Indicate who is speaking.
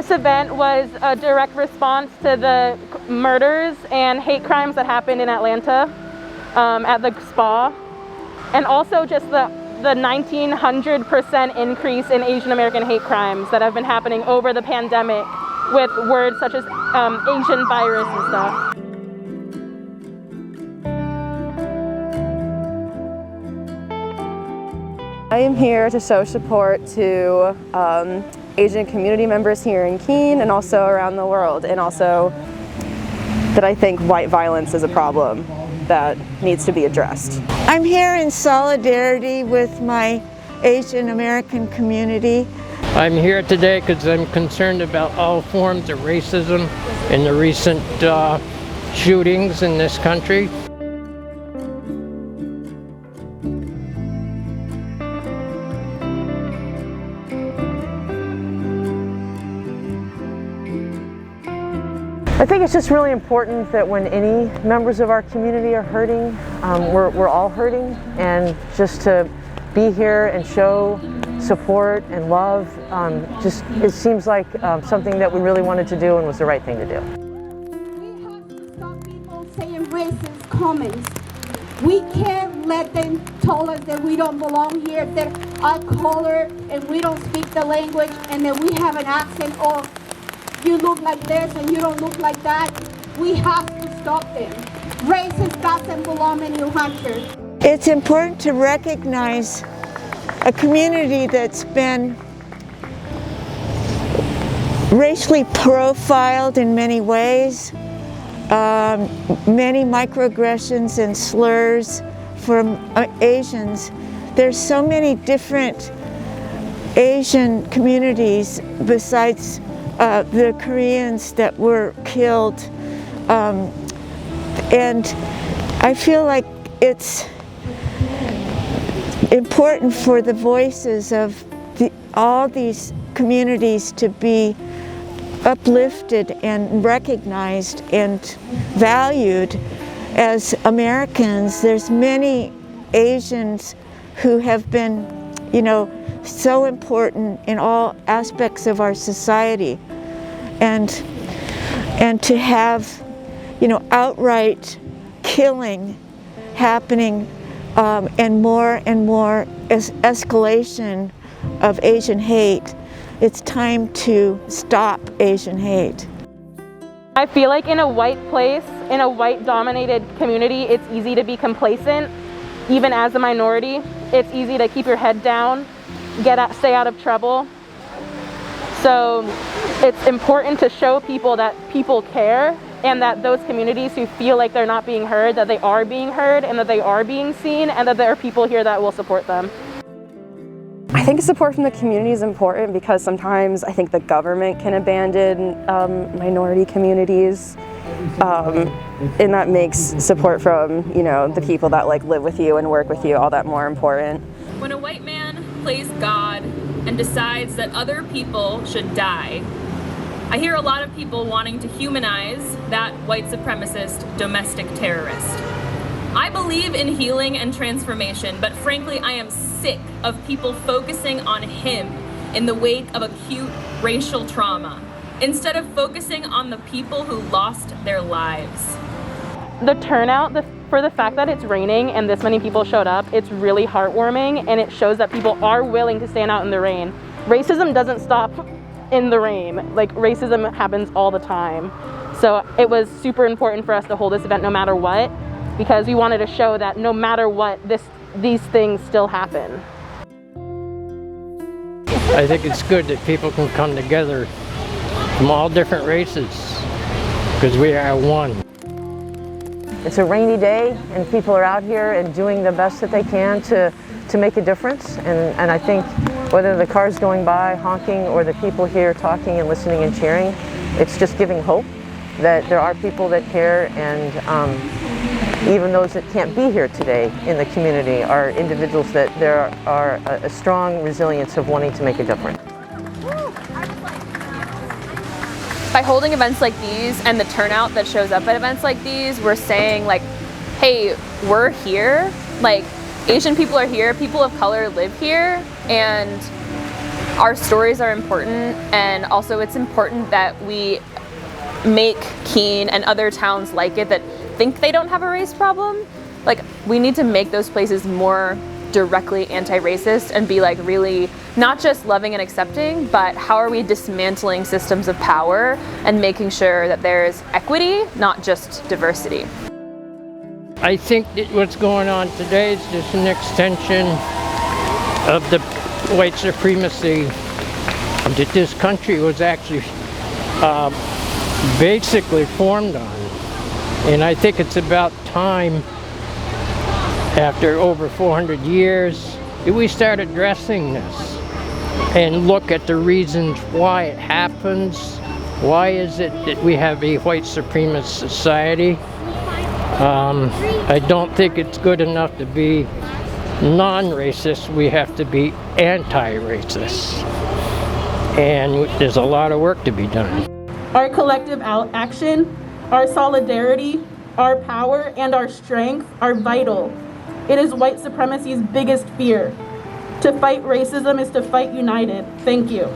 Speaker 1: This event was a direct response to the murders and hate crimes that happened in Atlanta at the spa, and also just the 1900% increase in Asian American hate crimes that have been happening over the pandemic with words such as Asian virus and stuff.
Speaker 2: I am here to show support to Asian community members here in Keene and also around the world, and also that I think white violence is a problem that needs to be addressed.
Speaker 3: I'm here in solidarity with my Asian American community.
Speaker 4: I'm here today because I'm concerned about all forms of racism in the recent shootings in this country.
Speaker 5: I think it's just really important that when any members of our community are hurting, we're all hurting, and just to be here and show support and love, it seems like something that we really wanted to do and was the right thing to do.
Speaker 6: We have to stop people saying racist comments. We can't let them tell us that we don't belong here, that our color and we don't speak the language, and that we have an accent, or you look like this and you don't look like that. We have to stop them. Racist doesn't belong in New Hampshire.
Speaker 3: It's important to recognize a community that's been racially profiled in many ways, many microaggressions and slurs from Asians. There's so many different Asian communities besides the Koreans that were killed, and I feel like it's important for the voices of all these communities to be uplifted and recognized and valued as Americans. There's many Asians who have been, so important in all aspects of our society, and to have, outright killing happening, and more escalation of Asian hate. It's time to stop Asian hate.
Speaker 1: I feel like in a white place, in a white-dominated community, it's easy to be complacent, even as a minority. It's easy to keep your head down, stay out of trouble. So it's important to show people that people care, and that those communities who feel like they're not being heard, that they are being heard, and that they are being seen, and that there are people here that will support them.
Speaker 2: I think support from the community is important because sometimes I think the government can abandon minority communities, and that makes support from the people that live with you and work with you all that more important.
Speaker 7: When a white man plays God and decides that other people should die, I hear a lot of people wanting to humanize that white supremacist domestic terrorist. I believe in healing and transformation, but frankly, I am sick of people focusing on him in the wake of acute racial trauma, instead of focusing on the people who lost their lives.
Speaker 1: The turnout, for the fact that it's raining and this many people showed up, it's really heartwarming, and it shows that people are willing to stand out in the rain. Racism doesn't stop in the rain. Racism happens all the time. So it was super important for us to hold this event no matter what, because we wanted to show that no matter what, these things still happen.
Speaker 4: I think it's good that people can come together from all different races, because we are one.
Speaker 5: It's a rainy day, and people are out here and doing the best that they can to make a difference. And I think whether the cars going by honking or the people here talking and listening and cheering, it's just giving hope that there are people that care, and even those that can't be here today in the community are individuals that there are a strong resilience of wanting to make a difference.
Speaker 8: By holding events like these and the turnout that shows up at events like these, we're saying hey, we're here, Asian people are here, people of color live here, and our stories are important, and also it's important that we make Keene and other towns like it that think they don't have a race problem. Like, we need to make those places more directly anti-racist and be like really not just loving and accepting, but how are we dismantling systems of power and making sure that there's equity, not just diversity.
Speaker 4: I think that what's going on today is just an extension of the white supremacy that this country was actually basically formed on. And I think it's about time, after over 400 years, that we start addressing this and look at the reasons why it happens. Why is it that we have a white supremacist society? I don't think it's good enough to be non-racist. We have to be anti-racist. And there's a lot of work to be done.
Speaker 1: Our collective action, our solidarity, our power, and our strength are vital. It is white supremacy's biggest fear. To fight racism is to fight united. Thank you.